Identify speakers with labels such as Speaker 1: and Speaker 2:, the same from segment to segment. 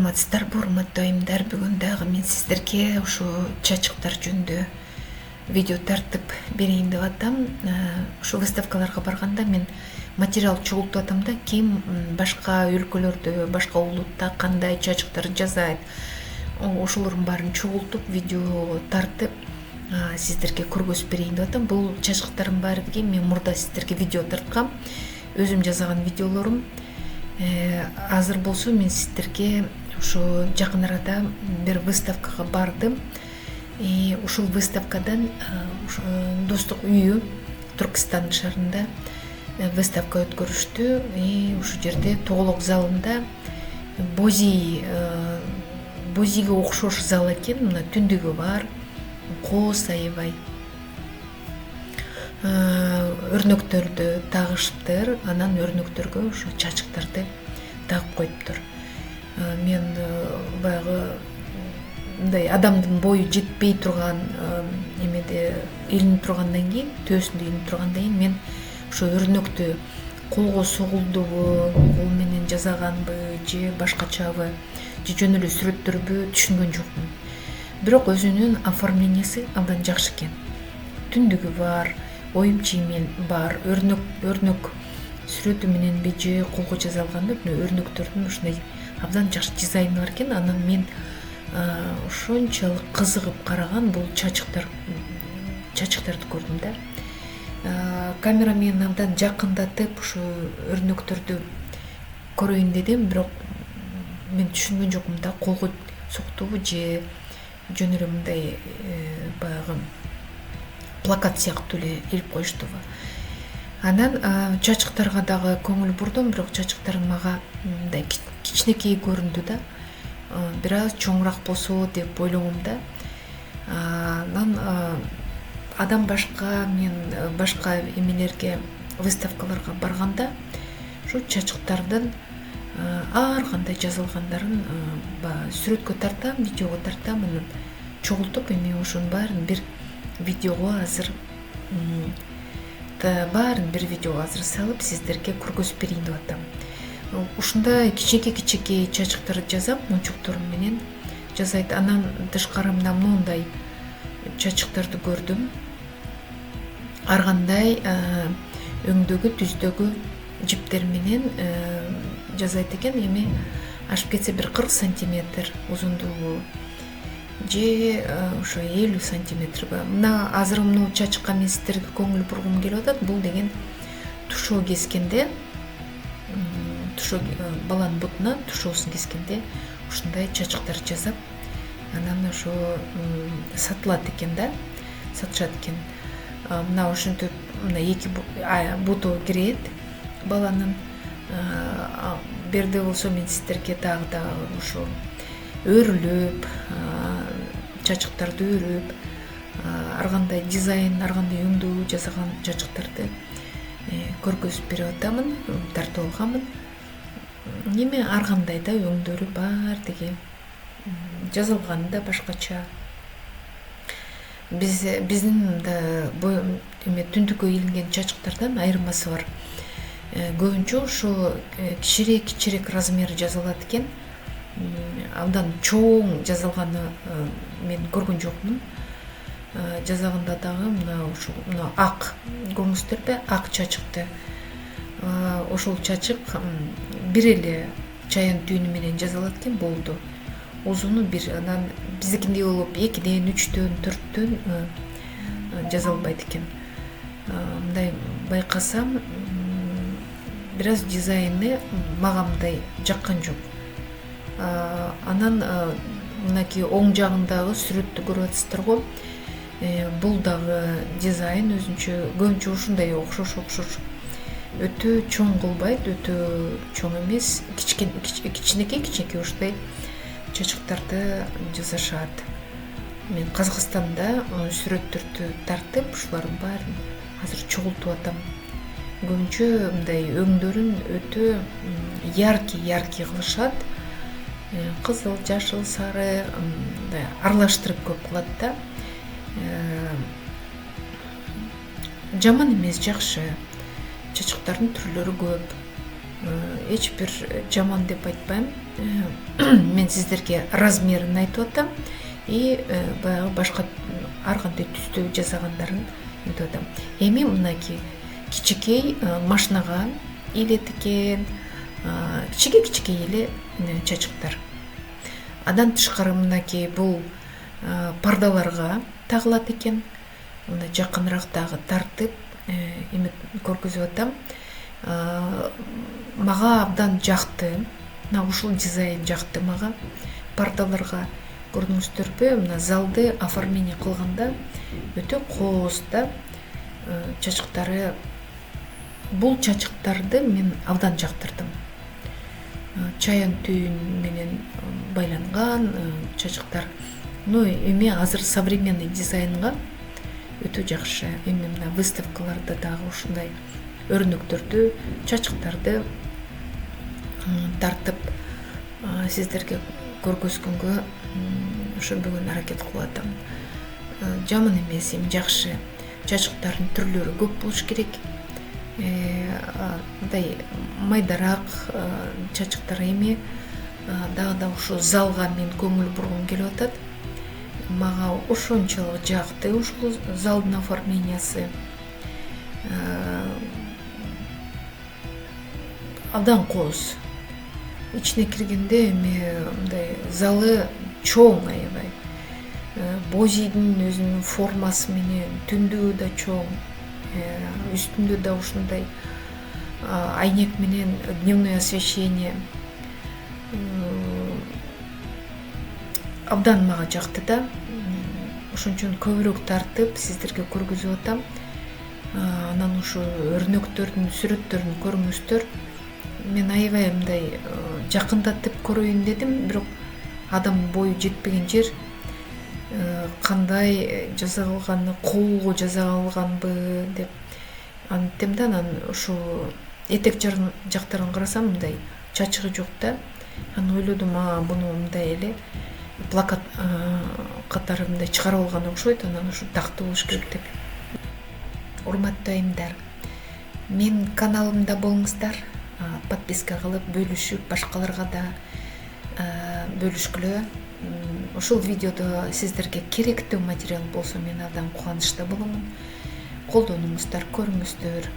Speaker 1: Саламатсыздарбы, урматтуу айымдар. Бүгүн дагы мен сиздерге ушу чачыктар жөнүндө видео тартып берейин деп атам. Ушу выставкаларга барганда мен материал чогултуп атам да, ким башка өлкөлөрдө, башка улутта кандай чачыктар жасайт, ошолордун баарын чогултуп видео тартып сиздерге көргөзүп берейин деп атам. Бул чачыктардын баардыгы мен мурда сиздерге видео тарткам, өзүм жасаган видеолорум. Азыр болсо мен сиздерге ушу жакын арада бир выставкага бардым. Ушул выставкадан Достук үйү Түркистан шаарында выставка өткөрүштү. Ушул жерде Тоголок залында бозийге окшош зал экен. Мына түндүгү бар, кооз аябай. Өрнөктөрдү тагышыптыр, анан өрнөктөргө ушу чачыктарды тагып коюптур. Мен баягы мындай адамдын бою жетпей турган эмеде илинип тургандан кийин, төөсүндө илинип тургандан кийин мен ошо өрнөктү колго согулдубу, кол менен жасаганбы же башкачабы, же жөн эле сүрөттөрбү түшүнгөн жокмун. Бирок өзүнүн оформлениясы абдан жакшы экен. Түндүгү бар, оюм чийими бар, өрнөк сүрөтү менен же колго жасалганбы, өрнөктөрдүн ушундай абдан жакшы дизайны бар экен. Анан мен ошончолук кызыгып караган бул чачыктарды көрдүм да. Камера менен абдан жакындатып ушу өрнөктөрдү көрөйүн дедим, бирок мен түшүнгөн жокмун да, колго соктубу же жөн эле мындай баягы плакат сыяктуу эле илип коюштубу. Анан чачыктарга дагы көңүл бурдум, бирок чачыктар мага мындай кичинекей көрүндү да. Бир аз чоңураак болсо деп ойлогом да. Анан адам мен башка эмелерге, выставкаларга барганда ушу чачыктардын ар кандай жасалгандарын сүрөткө тартам, видеого тартам, анан чогултуп эми ошонун баарын бир видеого азыр салып сиздерге көргөзүп берейин деп атам. Ушундай кичинекей чачыктарды жасап, мончокторум менен жасайт. Анан тышкары мына моундай чачыктарды көрдүм. Ар кандай өңдөгү, түздөгү жиптер менен жасайт экен. Эми ашып кетсе бир 40 сантиметр узундугу же ошо 50 сантиметрби. Мына азыр муну чачыкка мен сиздерге көңүл бургум келип атат. Бул деген тушоо кескенде, баланын бутуна тушоосун кескенде ушундай чачыктар жасап, анан ошо сатылат экен да, сатышат экен. Мына ошентип мына 2 буту кирет баланын. Берде болсо мен сиздерге дагы ошо өрүлүп, чачыктарды өрүп, ар кандай дизайн, ар кандай өңдөө жасаган чачыктарды көргөзүп берип атамын, тартып алганмын. Эми ар кандай да өңдөрү бар деги, жасалганы да башкача. Биздин да түндүккө илинген чачыктардан айырмасы бар. Көбүнчө ошо кичирээк размери жасалат экен. Абдан чоң жасалганы мен көргөн жокмун. Жасаганда дагы мына ак көрүңүздөрбү, ак чачыкты. Ошол чачык бир эле чаян түйүнү менен жасалат экен, болду. Узуну бир, анан биздикиндей болуп 2ден, 3дөн, 4дөн жасалбайт экен. Мындай байкасам, бир аз дизайны мага мындай жаккан жок. Анан мынакей оң жагындагы сүрөттү көрүп атасыздар го. Бул дагы дизайн өзүнчө, көбүнчө ушундай окшош. Өтө чоң кылбайт, өтө чоң эмес, кичинекей ушундай чачыктарды жасашат. Мен Казакстанда сүрөттөрдү тартып, ушулардын баарын азыр чогултуп атам. Көбүнчө мындай өңдөрүн өтө яркий кылышат. Кызыл, жашыл, сары аралаштырып көп кылат да. Жаман эмес, жакшы. Чачыктардын түрлөрү көп. Эч бир жаман деп айтпайм. мен сиздерге размерин айтып атам и баягы башка ар кандай түстө жасагандарын айтып атам. Эми мынакей кичикей машинага илет экен, кичикей эле чачыктар. Андан тышкары мынакей бул пардаларга тагылат экен. Мына жакынырактагы тартып эме көргөзүп атам. Мага абдан жакты. Мына ушул дизайн жакты мага. Пардаларга көрдүңүздөрбү, мына залды оформление кылганда өтө кооз да чачыктары. Бул чачыктарды мен абдан жактырдым. Чаян түйүн менен байланган чачыктар. Ну, эми азыр современный дизайнга өтө жакшы. Эми мына выставкаларда дагы ушундай өрнөктөрдү, чачыктарды тартып сиздерге көргөзгөнгө ошондогон аракет кылып атам. Жаман эмес, эми жакшы. Чачыктардын түрлөрү көп болуш керек. Мындай майдарак чачыктар. Эми дагы да ушу залга мен көңүл бургум келип атат. Мага ошончолук жакты ушул залдын оформлениясы. Абдан кооз. Ичине киргенде эми мындай залы чоң аябай. Бозийдин өзүнүн формасы менен түндүгү да чоң. Үстүндө да ушундай айнек менен дневное освещение. Абдан мага жакты да. Ошончон көбүрөөк тартып сиздерге көргөзүп атам. Анан ушу өрнөктөрдүн сүрөттөрүн көрүңүздөр. Мен аябай мындай жакындатып көрөйүн дедим, бирок адам бою жетпеген жер кандай жасалганы, колго жасалганбы деп антем да. Анан ушу этек жактарын карасам мындай чачыгы жок да. Анан ойлодум, буну мындай эле плакат катары мындай чыгарып алган окшойт, анан ушу такты болуш керек деп. Урматтуу айымдар, мен каналымда болуңуздар, подписка кылып, бөлүшүп, башкаларга да бөлүшкүлө. Ушул видеодо сиздерге керектүү материал болсо мен абдан кубанычта боломун. Колдонуңуздар, көрүңүздөр.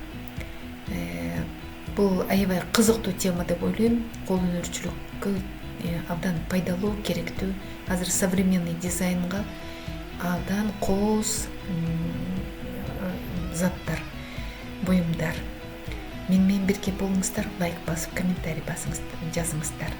Speaker 1: Бул аябай кызыктуу тема деп ойлойм. Кол өнөрчүлүккө абдан пайдалуу, керектүү. Азыр современный дизайнга абдан кооз заттар, буюмдар. Мен менен бирге болуңуздар, лайк басып, комментарий жазыңыздар.